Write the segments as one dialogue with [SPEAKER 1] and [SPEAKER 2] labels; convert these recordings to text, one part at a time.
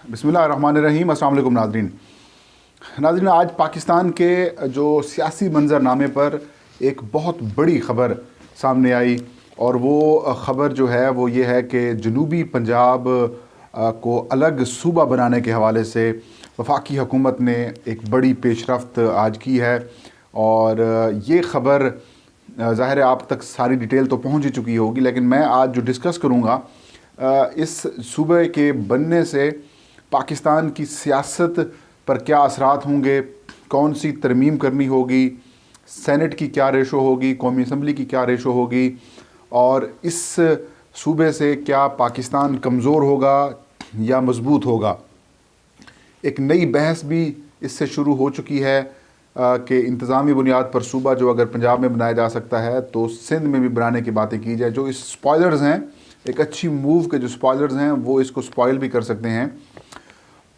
[SPEAKER 1] बिस्मिल्लाहिर्रहमानिर्रहीम। अस्सलाम वालेकुम नाज़रीन। आज पाकिस्तान के जो सियासी मंजरनामे पर एक बहुत बड़ी ख़बर सामने आई और वो ख़बर जो है वो ये है कि जनूबी पंजाब को अलग सूबा बनाने के हवाले से वफाकी हुकूमत ने एक बड़ी पेशरफ्त आज की है। और ये ख़बर ज़ाहिर है आप तक सारी डिटेल तो पहुंच ही चुकी होगी, लेकिन मैं आज जो डिस्कस करूंगा इस सूबे के बनने से पाकिस्तान की सियासत पर क्या असरात होंगे, कौन सी तरमीम करनी होगी, सेनेट की क्या रेशो होगी, कौमी असम्बली की क्या रेशो होगी, और इस सूबे से क्या पाकिस्तान कमज़ोर होगा या मजबूत होगा। एक नई बहस भी इससे शुरू हो चुकी है कि इंतज़ामी बुनियाद पर सूबा जो अगर पंजाब में बनाया जा सकता है तो सिंध में भी बनाने की बातें की जाए। जो इस स्पॉयलर्स हैं, एक अच्छी मूव के जो स्पॉयलर्स हैं वो इसको स्पॉयल भी कर सकते हैं।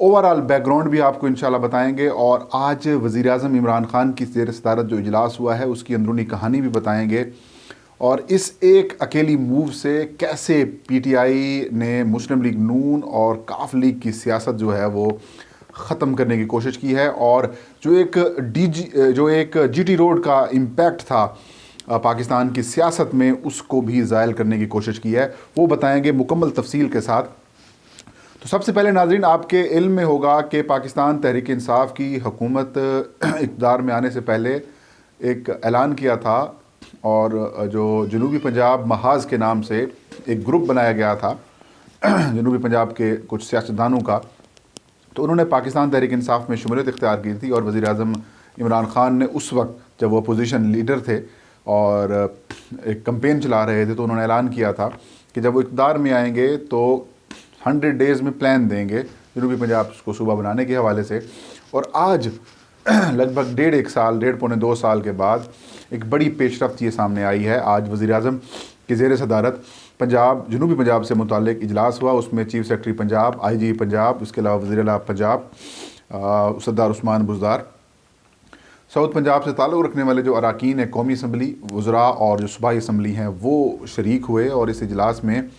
[SPEAKER 1] ओवरऑल बैकग्राउंड भी आपको इंशाल्लाह बताएंगे और आज वज़ीर-ए-आज़म इमरान खान की ज़ेर सदारत जो इजलास हुआ है उसकी अंदरूनी कहानी भी बताएंगे और इस एक अकेली मूव से कैसे पीटीआई ने मुस्लिम लीग नून और काफ लीग की सियासत जो है वो ख़त्म करने की कोशिश की है और जो एक जीटी रोड का इम्पैक्ट था पाकिस्तान की सियासत में उसको भी ज़ायल करने की कोशिश की है, वो बताएंगे मुकम्मल तफसील के साथ। तो सबसे पहले नाज़रीन आपके इल्म में होगा कि पाकिस्तान तहरीक इंसाफ की हुकूमत इक़्तिदार में आने से पहले एक ऐलान किया था और जो जनूबी पंजाब महाज के नाम से एक ग्रुप बनाया गया था जनूबी पंजाब के कुछ सियासतदानों का। तो उन्होंने पाकिस्तान तहरीक इंसाफ में शुमूलियत इख्तियार की थी और वज़ीर-ए-आज़म इमरान खान ने उस वक्त जब वो अपोजिशन लीडर थे और एक कैंपेन चला रहे थे तो उन्होंने ऐलान किया था कि जब वो इक़्तिदार में आएंगे तो 100 डेज़ में प्लान देंगे जनूबी पंजाब को सूबा बनाने के हवाले से। और आज लगभग डेढ़ पौने 2 साल के बाद एक बड़ी पेशरफ्त ये सामने आई है। आज वज़ीर-ए-आज़म की ज़ेर सदारत जनूबी पंजाब से मुताल्लिक इजलास हुआ। उसमें chief secretary Punjab, IG Punjab, उसके अलावा वज़ीर आला पंजाब सरदार उस्मान बुज़दार, साउथ पंजाब से ताल्लुक़ रखने वाले जो अरकान हैं कौमी असम्बली, वज़रा और जो सूबाई असम्बली हैं वो शरीक हुए और इस इजलास में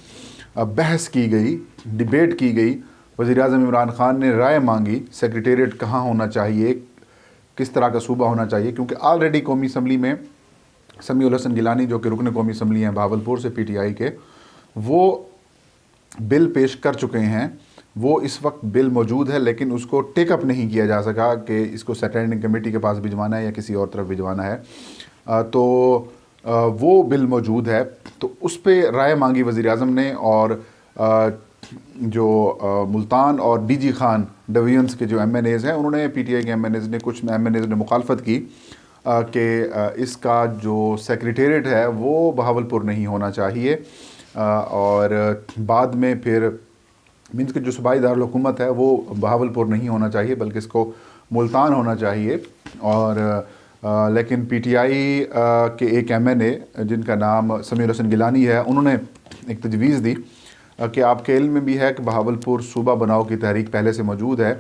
[SPEAKER 1] बहस की गई, डिबेट की गई। वज़ीर-ए-आज़म इमरान खान ने राय मांगी सेक्रेटेरिएट कहाँ होना चाहिए, किस तरह का सूबा होना चाहिए, क्योंकि ऑलरेडी कौमी असम्बली में समीउल हसन गिलानी जो कि रुकन कौमी असम्बली हैं भावलपुर से PTI के, वो बिल पेश कर चुके हैं। वो इस वक्त बिल मौजूद है लेकिन उसको टेकअप नहीं किया जा सका कि इसको स्टैंडिंग कमेटी के पास भिजवाना है या किसी और तरफ भिजवाना है। तो वो बिल मौजूद है, तो उस पर राय मांगी वज़ीर-ए-आज़म ने और जो मुल्तान और DG खान डिवीजन्स के जो MNAs हैं उन्होंने, PTI के MNAs ने, कुछ MNAs ने मुखालफत की कि इसका जो सेक्रेटेरिएट है वो बहावलपुर नहीं होना चाहिए और बाद में फिर मीन्स कि जो सूबाई दारुल हुकूमत है वो बहावलपुर नहीं होना चाहिए बल्कि इसको मुल्तान होना चाहिए। और लेकिन PTI के एक MNA जिनका नाम समीउल हसन गिलानी है, उन्होंने एक तजवीज़ दी कि आपके इल्म में भी है कि बहावलपुर सूबा बनाओ की तहरीक पहले से मौजूद है,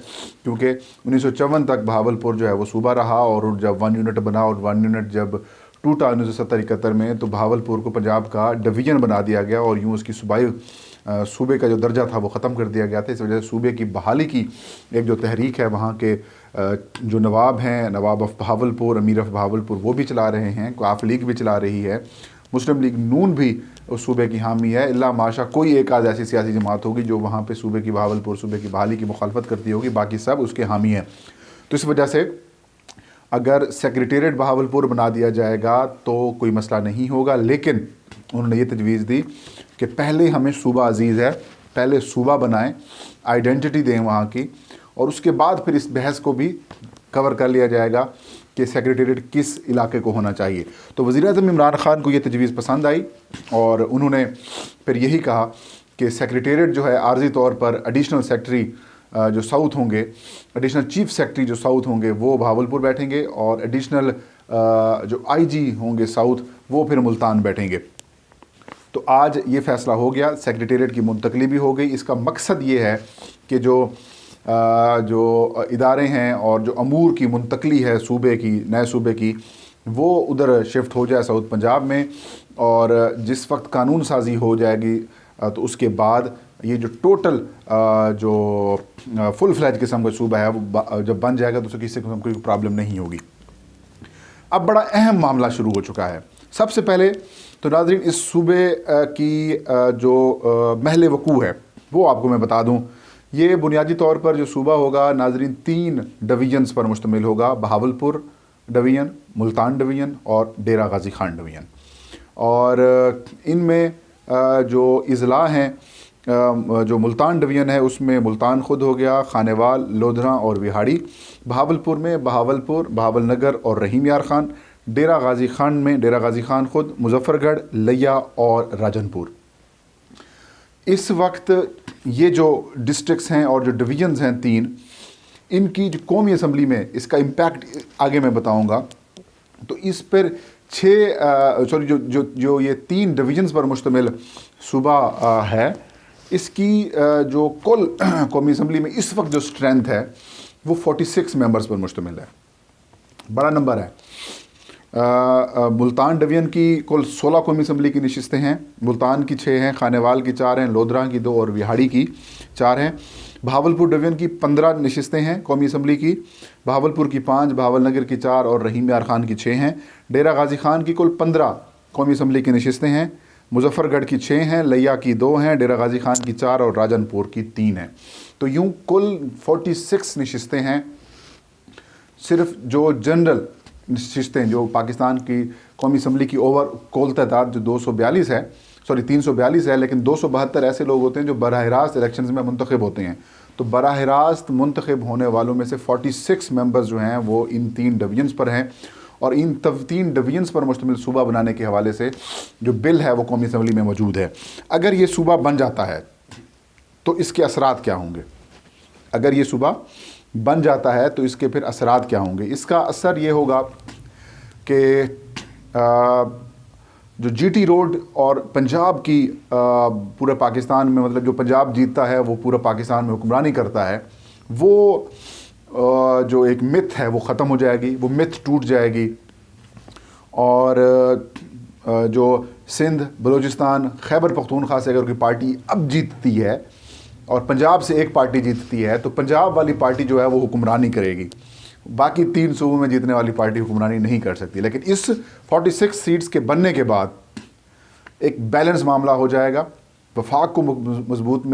[SPEAKER 1] क्योंकि 1954 तक बहावलपुर जो है वो सूबा रहा और जब 1 यूनिट बना और 1 यूनिट जब टूटा 1970-71 में तो बहावलपुर को पंजाब का डिवीज़न बना दिया गया और यूँ उसकी सूबे का जो दर्जा था वो ख़त्म कर दिया गया था। इस वजह से सूबे की बहाली की एक जो तहरीक है वहाँ के जो नवाब हैं, नवाब ऑफ बहावलपुर, अमीर ऑफ बहावलपुर, वो भी चला रहे हैं, काफ लीग भी चला रही है, मुस्लिम लीग नून भी उस सूबे की हामी है। इल्ला माशा कोई एक आध ऐसी सियासी जमात होगी जो वहाँ पे सूबे की बहावलपुर सूबे की बहाली की मुखालफत करती होगी, बाकी सब उसके हामी हैं। तो इस वजह से अगर सेक्रेटेरिएट बहावलपुर बना दिया जाएगा तो कोई मसला नहीं होगा, लेकिन उन्होंने ये तजवीज़ दी कि पहले हमें सूबा अजीज़ है, पहले सूबा बनाएं, आइडेंटिटी दें वहाँ की, और उसके बाद फिर इस बहस को भी कवर कर लिया जाएगा कि सेक्रेटेरिएट किस इलाके को होना चाहिए। तो वज़ीर-ए-आज़म इमरान खान को ये तजवीज़ पसंद आई और उन्होंने फिर यही कहा कि सेक्रेटेरिएट जो है आर्जी तौर पर एडिशनल सेक्रेटरी जो साउथ होंगे, एडिशनल चीफ सेक्रेटरी जो साउथ होंगे वो बहावलपुर बैठेंगे और एडिशनल जो IG होंगे साउथ वो फिर मुल्तान बैठेंगे। तो आज ये फ़ैसला हो गया, सेक्रेटेरिएट की मुंतकली भी हो गई। इसका मकसद ये है कि जो इदारे हैं और जो अमूर की मुंतकली है सूबे की, नए सूबे की, वो उधर शिफ्ट हो जाए साउथ पंजाब में, और जिस वक्त कानून साजी हो जाएगी तो उसके बाद ये जो टोटल जो फुल फ्लैज किस्म का सूबा है वो जब बन जाएगा तो उससे किसी किस्म की प्रॉब्लम नहीं होगी। अब बड़ा अहम मामला शुरू हो चुका है। सबसे पहले तो नाज़रीन इस सूबे की जो महल वकू है वो आपको मैं बता दूं। ये बुनियादी तौर पर जो सूबा होगा नाज़रीन 3 डिवीजन्स पर मुश्तमिल होगा, बहावलपुर डिवीज़न, मुल्तान डिवीज़न और डेरा गाजी खान डिवीज़न। और इनमें जो अज़ला हैं, जो मुल्तान डिवीज़न है उसमें मुल्तान ख़ुद हो गया, खानेवाल, लोधरा और विहाड़ी। बहावलपुर में बहावलपुर, बहावल नगर और रहीम यार ख़ान। डेरा गाजी खान में डेरा गाजी खान ख़ुद, मुजफ्फरगढ़, लिया और राजनपुर। इस वक्त ये जो डिस्ट्रिक्ट्स हैं और जो डिवीजन्स हैं 3, इनकी जो कौमी असम्बली में इसका इम्पैक्ट आगे मैं बताऊंगा। तो इस पर 6 सॉरी जो ये 3 डिवीजन्स पर मुश्तमिल सूबा है, इसकी जो कुल कौमी असम्बली में इस वक्त जो स्ट्रेंथ है वो 46 मेंबर्स पर मुश्तमिल है। बड़ा नंबर है। मुल्तान डिवीज़न की कुल 16 कौमी असम्बली की नशिस्तें हैं। मुल्तान की 6 हैं, खानेवाल की 4 हैं, लोधरा की 2 और विहाड़ी की 4 हैं। बहावलपुर डिवीज़न की 15 नशिस्तें हैं कौमी असम्बली की, बहावलपुर की 5, बहावल नगर की 4 और रहीम यार ख़ान की 6 हैं। डेरा गाजी खान की कुल 15 कौमी असम्बली की नशिस्तें हैं। मुजफ्फरगढ़ की 6 हैं, लिया की 2 हैं, डेरा गाजी खान की 4 और राजनपुर की 3 हैं। तो यूँ कुल 46 नशिस्तें हैं। सिर्फ जो जनरल नशिस्तें जो पाकिस्तान की कौमी असम्बली की ओवर कुल तादाद जो 242 है, सॉरी 342 है, लेकिन 272 ऐसे लोग होते हैं जो बराह रास्त इलेक्शंस में मुंतखब होते हैं। तो बराह रास्त मुंतखब होने वालों में से 46 मेंबर्स जो हैं वो इन 3 डिवीजन्स पर हैं। और इन 3 डिवीजन्स पर मुश्तमिल सूबा बनाने के हवाले से जो बिल है वो कौमी असम्बली में मौजूद है। अगर ये सूबा बन जाता है तो इसके असरात क्या होंगे? अगर ये सूबा बन जाता है तो इसके फिर असरात क्या होंगे? इसका असर ये होगा कि जो जीटी रोड और पंजाब की पूरे पाकिस्तान में, मतलब जो पंजाब जीतता है वो पूरा पाकिस्तान में हुक्मरानी करता है, वो जो एक मिथ है वो ख़त्म हो जाएगी, वो मिथ टूट जाएगी। और जो सिंध, बलूचिस्तान, खैबर पख्तूनख्वा से अगर कोई पार्टी अब जीतती है और पंजाब से एक पार्टी जीतती है तो पंजाब वाली पार्टी जो है वो हुक्मरानी करेगी, बाकी 3 सूबों में जीतने वाली पार्टी हुक्मरानी नहीं कर सकती। लेकिन इस 46 सीट्स के बनने के बाद एक बैलेंस मामला हो जाएगा, वफाक को मजबूत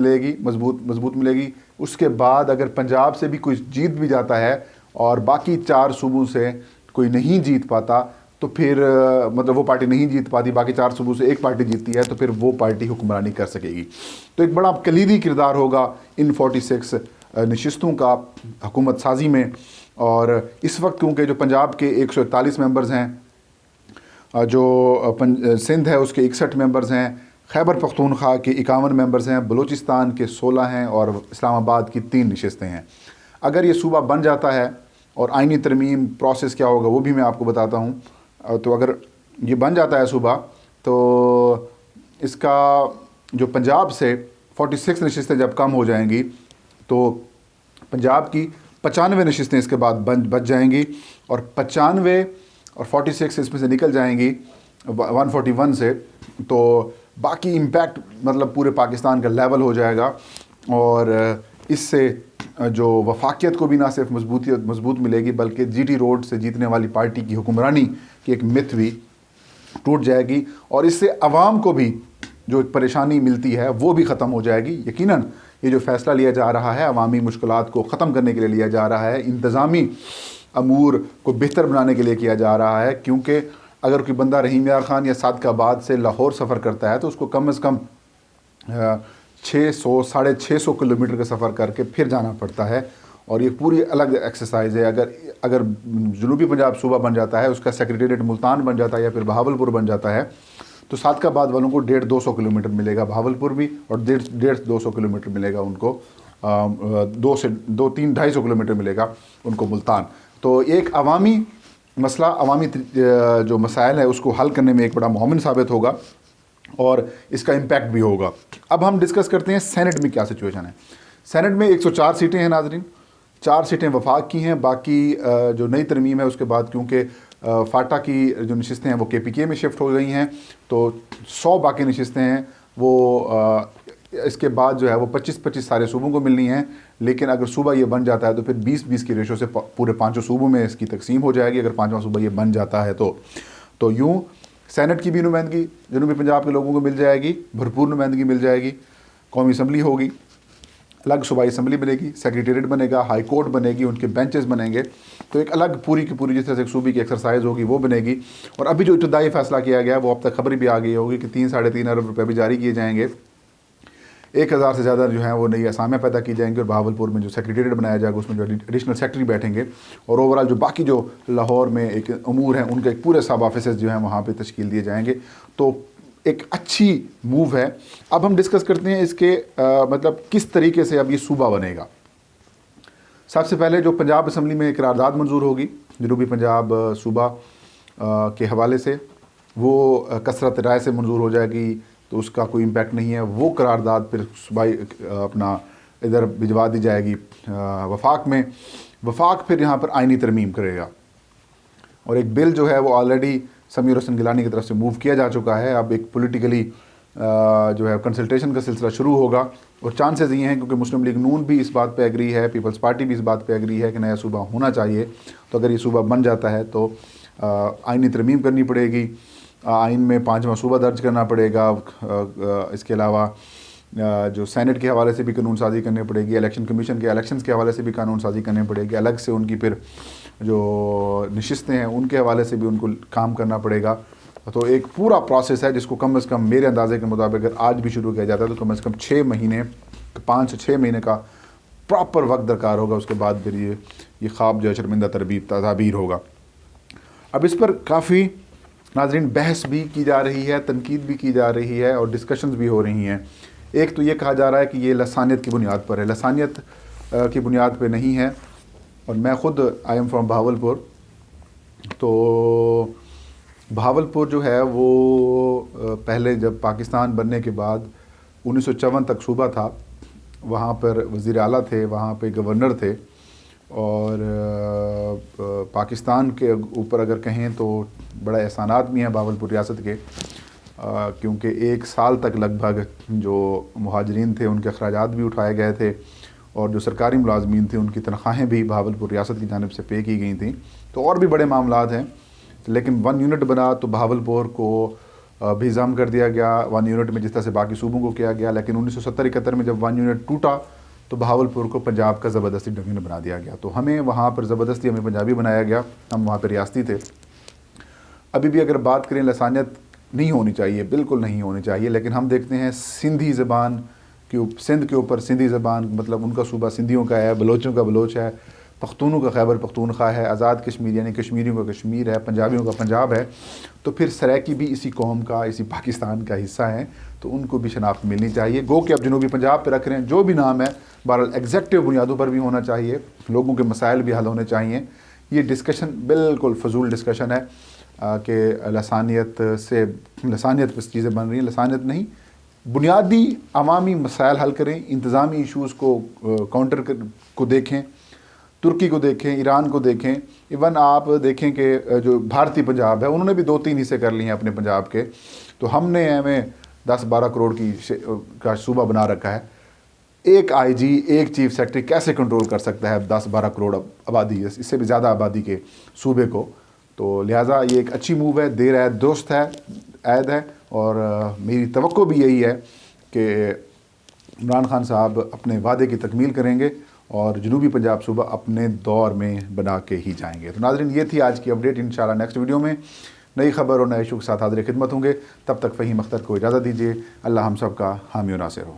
[SPEAKER 1] मिलेगी। उसके बाद अगर पंजाब से भी कोई जीत भी जाता है और बाकी 4 सूबों से कोई नहीं जीत पाता तो फिर मतलब वो पार्टी नहीं जीत पाती, बाकी 4 सूबों से एक पार्टी जीतती है तो फिर वो पार्टी हुक्मरानी कर सकेगी। तो एक बड़ा कलीदी किरदार होगा इन 46 नशिस्तों का हुकूमत साजी में। और इस वक्त क्योंकि जो पंजाब के 141 मेंबर्स हैं, जो सिंध है उसके 61 मेंबर्स हैं, खैबर पख्तूनख्वा के 51 मेंबर्स हैं, बलूचिस्तान के 16 हैं और इस्लामाबाद की 3 नशिस्तें हैं। अगर ये सूबा बन जाता है और आइनी तरमीम प्रोसेस क्या होगा वो भी मैं आपको बताता हूँ। तो अगर ये बन जाता है सूबा तो इसका जो पंजाब से 46 नशिस्तें जब कम हो जाएंगी तो पंजाब की 95 नशिस्तें इसके बाद बच जाएंगी और 95 और 46 इसमें से निकल जाएंगी 141 से, तो बाकी इम्पैक्ट मतलब पूरे पाकिस्तान का लेवल हो जाएगा। और इससे जो वफाकियत को भी ना सिर्फ मजबूत मिलेगी बल्कि जीटी रोड से जीतने वाली पार्टी की हुक्मरानी की एक मिथ भी टूट जाएगी और इससे अवाम को भी जो परेशानी मिलती है वो भी ख़त्म हो जाएगी। यकीनन ये जो फ़ैसला लिया जा रहा है अवामी मुश्किलात को ख़त्म करने के लिए लिया जा रहा है, इंतज़ामी अमूर को बेहतर बनाने के लिए किया जा रहा है। क्योंकि अगर कोई बंदा रहीम यार ख़ान या सादकाबाद से लाहौर सफ़र करता है तो उसको कम से कम 600-650 किलोमीटर का सफ़र करके फिर जाना पड़ता है और ये पूरी अलग एक्सरसाइज है। अगर जनूबी पंजाब सूबा बन जाता है, उसका सेक्रेटेरिएट मुल्तान बन जाता है या फिर बहावलपुर बन जाता है तो सादकाबाद वालों को 150-200 किलोमीटर मिलेगा बहावलपुर भी और 150-200 किलोमीटर मिलेगा उनको 2-3-250 किलोमीटर मिलेगा उनको मुल्तान। तो एक अवामी मसला, अवामी जो मसाइल है उसको हल करने में एक बड़ा मुआविन साबित होगा और इसका इम्पैक्ट भी होगा। अब हम डिस्कस करते हैं सेनेट में क्या सिचुएशन है। सेनेट में 104 सीटें हैं नाजरीन, 4 सीटें वफाक की हैं, बाकी जो नई तरमीम है उसके बाद क्योंकि फाटा की जो नशिस्तें हैं वो KPK में शिफ्ट हो गई हैं तो 100 बाकी नशिस्तें हैं वो इसके बाद जो है वो 25-25 सारे सूबों को मिलनी है। लेकिन अगर सूबा ये बन जाता है तो फिर 20-20 की रेशो से पूरे 5 सूबों में इसकी तकसीम हो जाएगी, अगर 5वां सूबा ये बन जाता है तो यूँ सेनेट की भी नुमाइंदगी जनूबी पंजाब के लोगों को मिल जाएगी, भरपूर नुमाइंदगी मिल जाएगी। कौमी असम्बली होगी, अलग सूबाई असम्बली बनेगी, सेक्रेटेरिएट बनेगा, हाई कोर्ट बनेगी, उनके बेंचेस बनेंगे, तो एक अलग पूरी की पूरी जिस तरह से एक सूबे की एक्सरसाइज होगी वो बनेगी। और अभी जो इब्तदाई फैसला किया गया है वो अब तक खबर भी आ गई होगी कि 3-3.5 अरब रुपये भी जारी किए जाएंगे। 1000 से ज़्यादा जो है वो नई असामियाँ पैदा की जाएंगी और बहावलपुर में जो सेक्रेटेरिएट बनाया जाएगा उसमें जो एडिशनल सेक्रेटरी बैठेंगे, और ओवरऑल जो बाकी जो लाहौर में एक अमूर हैं उनके एक पूरे सब ऑफिस जो हैं वहाँ पे तश्कील दिए जाएंगे। तो एक अच्छी मूव है। अब हम डिस्कस करते हैं इसके मतलब किस तरीके से अब ये सूबा बनेगा। सबसे पहले जो पंजाब असम्बली में करारदाद मंजूर होगी जनूबी पंजाब सूबा के हवाले से, वो कसरत राय से मंजूर हो जाएगी, तो उसका कोई इम्पैक्ट नहीं है। वो करारदाद फिर सूबाई अपना इधर भिजवा दी जाएगी वफाक में। वफाक फिर यहाँ पर आइनी तरमीम करेगा, और एक बिल जो है वो ऑलरेडी समीर हसन गिलानी की तरफ से मूव किया जा चुका है। अब एक पॉलिटिकली जो है कंसल्टेशन का सिलसिला शुरू होगा, और चांसेस ये हैं क्योंकि मुस्लिम लीग नून भी इस बात पे एग्री है, पीपल्स पार्टी भी इस बात पे एग्री है कि नया सूबा होना चाहिए। तो अगर ये सूबा बन जाता है तो आइनी तरमीम करनी पड़ेगी, आइन में 5वां सूबा दर्ज करना पड़ेगा। इसके अलावा जो सेनेट के हवाले से भी कानून साजी करनी पड़ेगी, इलेक्शन कमीशन के इलेक्शंस के हवाले से भी कानून साजी करनी पड़ेगी, अलग से उनकी फिर जो नशिस्तें हैं उनके हवाले से भी उनको काम करना पड़ेगा। तो एक पूरा प्रोसेस है जिसको कम से कम मेरे अंदाजे के मुताबिक अगर आज भी शुरू किया जाता है तो कम से कम 6 महीने, 5 से 6 महीने का प्रॉपर वक्त दरकार होगा। उसके बाद फिर ये ख्वाब जो है शर्मिंदा तदाबीर होगा। अब इस पर काफ़ी नाज़रीन बहस भी की जा रही है, तनकीद भी की जा रही है और डिस्कशंस भी हो रही हैं। एक तो ये कहा जा रहा है कि ये लसानियत की बुनियाद पर है, लसानियत की बुनियाद पर नहीं है। और मैं ख़ुद आई एम फ्रॉम बहावलपुर, तो बहावलपुर जो है वो पहले जब पाकिस्तान बनने के बाद 1954 तक सूबा था, वहाँ पर वज़ीर आला थे, वहाँ पे गवर्नर थे, और पाकिस्तान के ऊपर अगर कहें तो बड़ा एहसानात भी हैं बहावलपुर रियासत के, क्योंकि 1 साल तक लगभग जो मुहाजिरीन थे उनके अखराजात भी उठाए गए थे, और जो सरकारी मुलाजमीन थे उनकी तनख्वाहें भी बहावलपुर रियासत की जानिब से पे की गई थी। तो और भी बड़े मामलात हैं, लेकिन 1 यूनिट बना तो बहावलपुर को भी ज़म कर दिया गया 1 यूनिट में, जिस तरह से बाकी सूबों को किया गया। लेकिन 1970-71 में जब 1 यूनिट टूटा तो बहावलपुर को पंजाब का ज़बरदस्ती डिवीज़न बना दिया गया। तो हमें वहाँ पर ज़बरदस्ती हमें पंजाबी बनाया गया, हम वहाँ पर रियासती थे। अभी भी अगर बात करें लसानियत नहीं होनी चाहिए, बिल्कुल नहीं होनी चाहिए, लेकिन हम देखते हैं सिंधी ज़बान सिंध के ऊपर सिंधी ज़बान, मतलब उनका सूबा सिंधियों का है, बलोचों का बलोच है, पख्तूनों का खैबर पख्तूनख्वा है, आज़ाद कश्मीर यानी कश्मीरियों का कश्मीर है, पंजाबियों का पंजाब है। तो फिर सराइकी भी इसी कौम का, इसी पाकिस्तान का हिस्सा है, तो उनको भी शनाख्त मिलनी चाहिए। गो कि अब जनूबी पंजाब पर रख रहे हैं, जो भी नाम है बहरहाल एग्जेक्टिव बुनियादों पर भी होना चाहिए, लोगों के मसाइल भी हल होने चाहिए। ये डिस्कशन बिल्कुल फजूल डिस्कशन है कि लसानियत पर चीज़ें बन रही हैं। लसानियत नहीं, बुनियादी अवामी मसाइल हल करें, इंतज़ामी इशूज़ को काउंटर को देखें, तुर्की को देखें, ईरान को देखें। इवन आप देखें कि जो भारतीय पंजाब है उन्होंने भी 2-3 हिस्से कर लिए हैं अपने पंजाब के, तो हमने हमें 10-12 करोड़ का सूबा बना रखा है। एक आईजी, एक चीफ सेक्रेटरी कैसे कंट्रोल कर सकता है 10-12 करोड़ आबादी, इससे भी ज़्यादा आबादी के सूबे को। तो लिहाजा ये एक अच्छी मूव है, देर है दुरुस्त है, ऐद है, और मेरी तवक्को भी यही है कि इमरान खान साहब अपने वादे की तकमील करेंगे और जनूबी पंजाब सूबा अपने दौर में बना के ही जाएंगे। तो नाज़रीन ये थी आज की अपडेट। इंशाल्लाह नेक्स्ट वीडियो में नई खबर और नए इशू के साथ हाज़िर खिदमत होंगे। तब तक फ़हीम अख्तर को इजाज़त दीजिए। अल्लाह हम सब का हामी और नासिर हो।